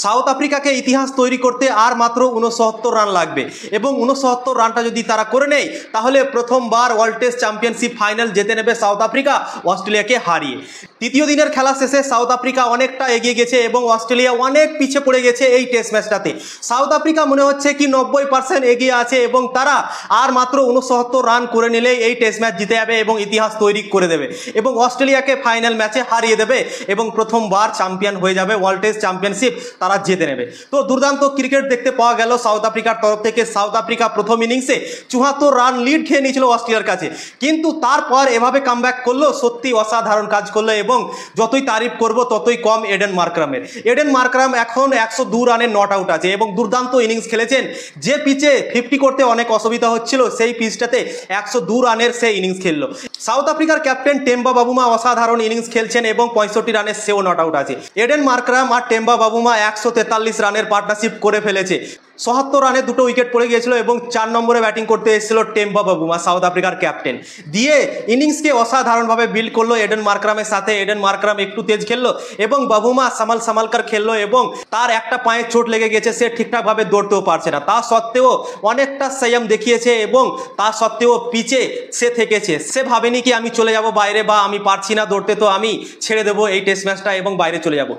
South আফ্রিকাকে ইতিহাস তৈরি করতে আর মাত্র 69 রান লাগবে এবং 69 রানটা যদি তারা করে নেয় তাহলে প্রথমবার ওয়ার্ল্ড টেস্ট চ্যাম্পিয়নশিপ ফাইনাল জিতে নেবে সাউথ আফ্রিকা অস্ট্রেলিয়াকে হারিয়ে। তৃতীয় দিনের খেলা শেষে সাউথ আফ্রিকা অনেকটা এগিয়ে গেছে এবং অস্ট্রেলিয়া অনেক পিছিয়ে পড়ে গেছে এই টেস্ট ম্যাচটাতে। সাউথ আফ্রিকা মনে হচ্ছে কি 90% এগিয়ে আছে এবং তারা আর মাত্র 69 রান করে নিলেই এই টেস্ট ম্যাচ জিতে যাবে এবং ইতিহাস তৈরি করে দেবে এবং অস্ট্রেলিয়াকে ফাইনাল ম্যাচে হারিয়ে দেবে এবং প্রথমবার চ্যাম্পিয়ন হয়ে যাবে ওয়ার্ল্ড টেস্ট চ্যাম্পিয়নশিপ তারা জিতে নেবে। তো দুর্দান্ত ক্রিকেট দেখতে পাওয়া গেল সাউথ আফ্রিকার তরফ থেকে। সাউথ আফ্রিকা প্রথম ইনিংসে 74 রান লিড খেয়ে নিয়েছিল অস্ট্রেলিয়ার কাছে, কিন্তু তারপর এভাবে কামব্যাক করলো, সত্যি অসাধারণ কাজ করলো এবং যতই তারিফ করব ততই কম এডেন মার্করামের। এডেন মার্করাম এখন 102 রানের নট আউট আছে এবং দুর্দান্ত ইনিংস খেলেছেন। যে পিচে 50 করতে অনেক অসুবিধা হচ্ছিল সেই পিচটাতে 102 রানের সে ইনিংস খেললো। সাউথ আফ্রিকার ক্যাপ্টেন টেম্বা বাবুমা অসাধারণ ইনিংস খেলছেন এবং 65 রানের সেও নট আউট আছে। এডেন মার্করাম আর টেম্বা বাবুমা 143 রানের পার্টনারশিপ করে ফেলেছে। 74 রানে 2টো উইকেট পড়ে গিয়েছিল এবং 4 নম্বরে ব্যাটিং করতে এসেছিল টেম্বা বাবুমা, সাউথ আফ্রিকার ক্যাপ্টেন। দিয়ে ইনিংসকে অসাধারণভাবে বিল্ড করলো এডেন মার্করামের সাথে। এডেন মার্করাম একটু তেজ খেললো এবং বাবুমা সামালকার খেললো এবং তার একটা পায়ে চোট লেগে গেছে, সে ঠিকঠাকভাবে দৌড়তেও পারছে না। তা সত্ত্বেও অনেকটা সংযম দেখিয়েছে এবং তা সত্ত্বেও পিচে সে থেকেছে। সে ভাবেনি কি আমি চলে যাব বাইরে বা আমি পারছি না দৌড়তে, তো আমি ছেড়ে দেবো এই টেস্ট ম্যাচটা এবং বাইরে চলে যাব।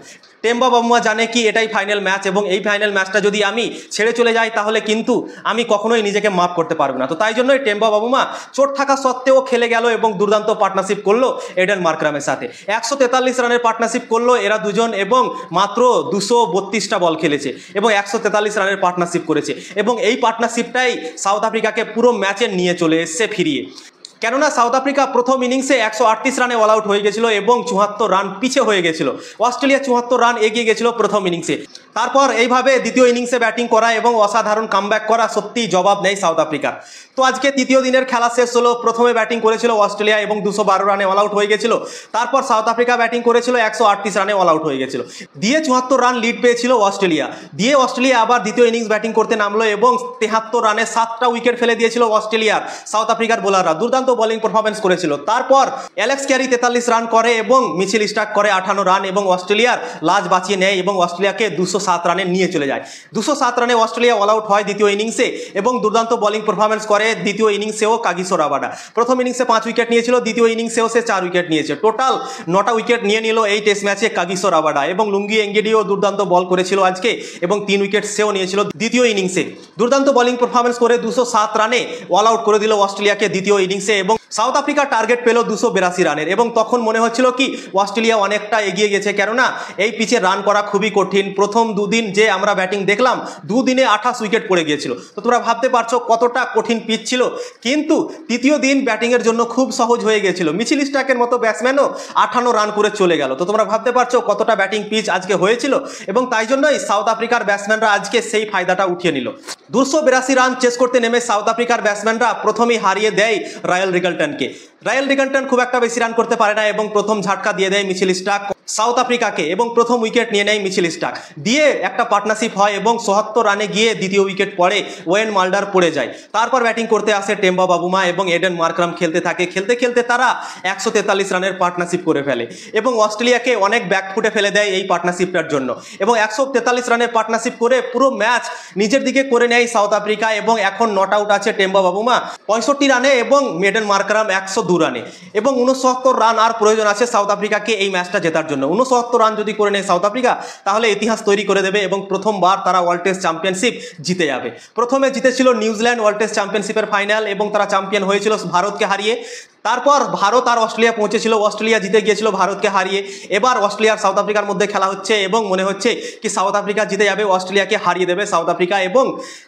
টেম্বা বাবুমা জানে কি এটাই ফাইনাল ম্যাচ এবং এই ফাইনাল ম্যাচটা যদি আমি ছেড়ে চলে যাই তাহলে কিন্তু আমি কখনোই নিজেকে মাফ করতে পারবো না। তো তাই জন্যই টেম্বা বাবুমা চোট থাকা সত্ত্বেও খেলে গেল এবং দুর্দান্ত পার্টনারশিপ করলো এডেন মার্করামের সাথে। 143 রানের পার্টনারশিপ করলো এরা দুজন এবং মাত্র 232টা বল খেলেছে এবং 143 রানের পার্টনারশিপ করেছে এবং এই পার্টনারশিপটাই সাউথ আফ্রিকাকে পুরো ম্যাচে নিয়ে চলে এসছে ফিরিয়ে। কেননা সাউথ আফ্রিকা প্রথম ইনিংসে 138 রানে অল আউট হয়ে গেছিল এবং 74 রান পিছে হয়ে গেছিল। অস্ট্রেলিয়া 74 রান এগিয়ে গেছিল প্রথম ইনিংসে। তারপর এইভাবে দ্বিতীয় ইনিংসে ব্যাটিং করা এবং অসাধারণ কামব্যাক করা, সত্যি জবাব নেই সাউথ আফ্রিকার। তো আজকে তৃতীয় দিনের খেলা শেষ হলো। প্রথমে ব্যাটিং করেছিল অস্ট্রেলিয়া এবং 212 রানে অল আউট হয়ে গেছিল। তারপর সাউথ আফ্রিকা ব্যাটিং করেছিল 138 রানে অল আউট হয়ে গেছিল। দিয়ে 74 রান লিড পেয়েছিল অস্ট্রেলিয়া। দিয়ে অস্ট্রেলিয়া আবার দ্বিতীয় ইনিংস ব্যাটিং করতে নামলো এবং 73 রানে 7টা উইকেট ফেলে দিয়েছিল অস্ট্রেলিয়ার সাউথ আফ্রিকার বোলাররা। দুর্দান্ত বোলিং পারফরমেন্স করেছিল। তারপর অ্যালেক্স ক্যারি 43 রান করে এবং মিচেল স্টার্ক করে 58 রান এবং অস্ট্রেলিয়ার লাজ বাঁচিয়ে নেয় এবং অস্ট্রেলিয়াকে 207 রানে নিয়ে চলে যায়। 207 রানে অস্ট্রেলিয়া অল আউট হয় দ্বিতীয় ইনিংসে এবং দুর্দান্ত বোলিং পারফরমেন্স করে দ্বিতীয় ইনিংসেও কাগিসো রাবাডা। প্রথম ইনিংসে 5 উইকেট নিয়েছিল, দ্বিতীয় ইনিংসেও সে 4 উইকেট নিয়েছে। টোটাল 9টা উইকেট নিয়ে নিল এই টেস্ট ম্যাচে কাগিসো রাবাডা এবং লুঙ্গি এঙ্গেডিও দুর্দান্ত বল করেছিল আজকে এবং 3 উইকেট সেও নিয়েছিল দ্বিতীয় ইনিংসে। দুর্দান্ত বোলিং পারফরমেন্স করে 207 রানে অল আউট করে দিল অস্ট্রেলিয়াকে দ্বিতীয় ইনিংসে এবং সাউথ আফ্রিকা টার্গেট পেল 282 রানের এবং তখন মনে হচ্ছিল কি অস্ট্রেলিয়া অনেকটা এগিয়ে গেছে, কেননা এই পিচে রান করা খুবই কঠিন। প্রথম দুদিন যে আমরা ব্যাটিং দেখলাম, দুদিনে 28 উইকেট পড়ে গিয়েছিল। তো তোমরা ভাবতে পারছো কতটা কঠিন পিচ ছিল, কিন্তু তৃতীয় দিন ব্যাটিংয়ের জন্য খুব সহজ হয়ে গিয়েছিল। মিচেল স্টার্কের মতো ব্যাটসম্যানও 58 রান করে চলে গেল। তো তোমরা ভাবতে পারছো কতটা ব্যাটিং পিচ আজকে হয়েছিল এবং তাই জন্যই সাউথ আফ্রিকার ব্যাটসম্যানরা আজকে সেই ফায়দাটা উঠিয়ে নিল। 282 রান চেস করতে নেমে সাউথ আফ্রিকার ব্যাটসম্যানরা প্রথমেই হারিয়ে দেয় রায়াল রিগলটনকে। রায়াল রিগলটন খুব একটা বেশি রান করতে পারে না এবং প্রথম ঝাটকা দিয়ে দেয় মিচেল স্টার্ক সাউথ আফ্রিকাকে এবং প্রথম উইকেট নিয়ে নেয় মিচেল স্টার্ক। দিয়ে একটা পার্টনারশিপ হয় এবং 74 রানে গিয়ে দ্বিতীয় উইকেট পড়ে, ওয়েন মাল্ডার পড়ে যায়। তারপর ব্যাটিং করতে আসে টেম্বা বাবুমা এবং এডেন মার্করাম খেলতে থাকে। খেলতে খেলতে তারা 143 রানের পার্টনারশিপ করে ফেলে এবং অস্ট্রেলিয়াকে অনেক ব্যাকফুটে ফেলে দেয় এই পার্টনারশিপটার জন্য এবং 143 রানের পার্টনারশিপ করে পুরো ম্যাচ নিজের দিকে করে নেয় সাউথ আফ্রিকা এবং এখন নট আউট আছে টেম্বা বাবুমা 65 রানে এবং এডেন মার্করাম 102 রানে এবং 69 রান আর প্রয়োজন আছে সাউথ আফ্রিকাকে এই ম্যাচটা জেতার জন্য। 69 রান যদি করে নেয় সাউথ আফ্রিকা তাহলে ইতিহাস তৈরি করে দেবে এবং প্রথমবার তারা ওয়ার্ল্ড টেস্ট চ্যাম্পিয়নশিপ জিতে যাবে। প্রথমে জিতেছিল নিউজিল্যান্ড ওয়ার্ল্ড টেস্ট চ্যাম্পিয়নশিপের ফাইনাল এবং তারা চ্যাম্পিয়ন হয়েছিল ভারতকে হারিয়ে। তারপর ভারত আর অস্ট্রেলিয়া পৌঁছেছিল, অস্ট্রেলিয়া জিতে গিয়েছিল ভারতকে হারিয়ে। এবার অস্ট্রেলিয়া সাউথ আফ্রিকার মধ্যে খেলা হচ্ছে এবং মনে হচ্ছে কি সাউথ আফ্রিকা জিতে যাবে, অস্ট্রেলিয়াকে হারিয়ে দেবে সাউথ আফ্রিকা এবং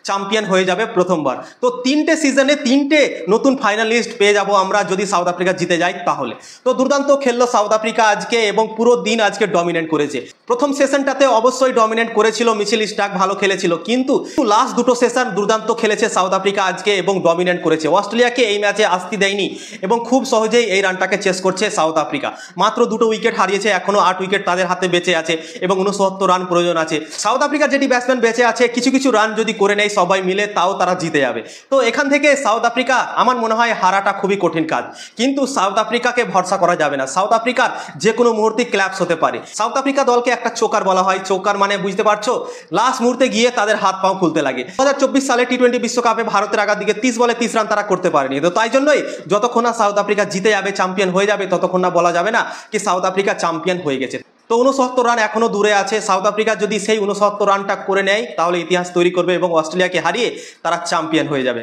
চ্যাম্পিয়ন হয়ে যাবে প্রথমবার। তো 3টে সিজনে 3টে নতুন ফাইনালিস্ট পেয়ে যাব আমরা যদি সাউথ আফ্রিকা জিতে যায় তাহলে। তো দুর্দান্ত খেললো সাউথ আফ্রিকা আজকে এবং পুরো দিন আজকে ডমিনেট করেছে। প্রথম সেশনটাতে অবশ্যই ডমিনেট করেছিল, মিচেল স্টার্ক ভালো খেলেছিল, কিন্তু লাস্ট দুটো সেশন দুর্দান্ত খেলেছে সাউথ আফ্রিকা আজকে এবং ডমিনেট করেছে। অস্ট্রেলিয়াকে এই ম্যাচে আসতে দেয়নি এবং খুব সহজেই এই রানটাকে চেস করছে সাউথ আফ্রিকা। মাত্র 2টো উইকেট হারিয়েছে, এখনো 8 উইকেট তাদের হাতে বেঁচে আছে এবং 69 রান প্রয়োজন আছে। সাউথ আফ্রিকার যেটি ব্যাটসম্যান বেঁচে আছে, কিছু কিছু রান যদি করে নেয় সবাই মিলে, তাও তারা জিতে যাবে। তো এখান থেকে সাউথ আফ্রিকা, আমার মনে হয় হারাটা খুবই কঠিন কাজ। কিন্তু সাউথ আফ্রিকাকে ভরসা করা যাবে না, সাউথ আফ্রিকার যে কোনো মুহূর্তে ক্ল্যাপস হতে পারে। সাউথ আফ্রিকা দলকে একটা চোকার বলা হয়। চোকার মানে বুঝতে পারছো, লাস্ট মুহূর্তে গিয়ে তাদের হাত পাও খুলতে লাগে। 2024 সালে টি-20 বিশ্বকাপে ভারতের আগার দিকে 30 বলে 30 রান তারা করতে পারেনি। তো তাই জন্যই যতক্ষণ না সাউথ আফ্রিকা জিতে যাবে, চ্যাম্পিয়ন হয়ে যাবে, ততক্ষণ না বলা যাবে না কি সাউথ আফ্রিকা চ্যাম্পিয়ন হয়ে গেছে। তো 69 রান এখনো দূরে আছে। সাউথ আফ্রিকা যদি সেই 69 রানটা করে নেয় তাহলে ইতিহাস তৈরি করবে এবং অস্ট্রেলিয়াকে হারিয়ে তারা চ্যাম্পিয়ন হয়ে যাবে।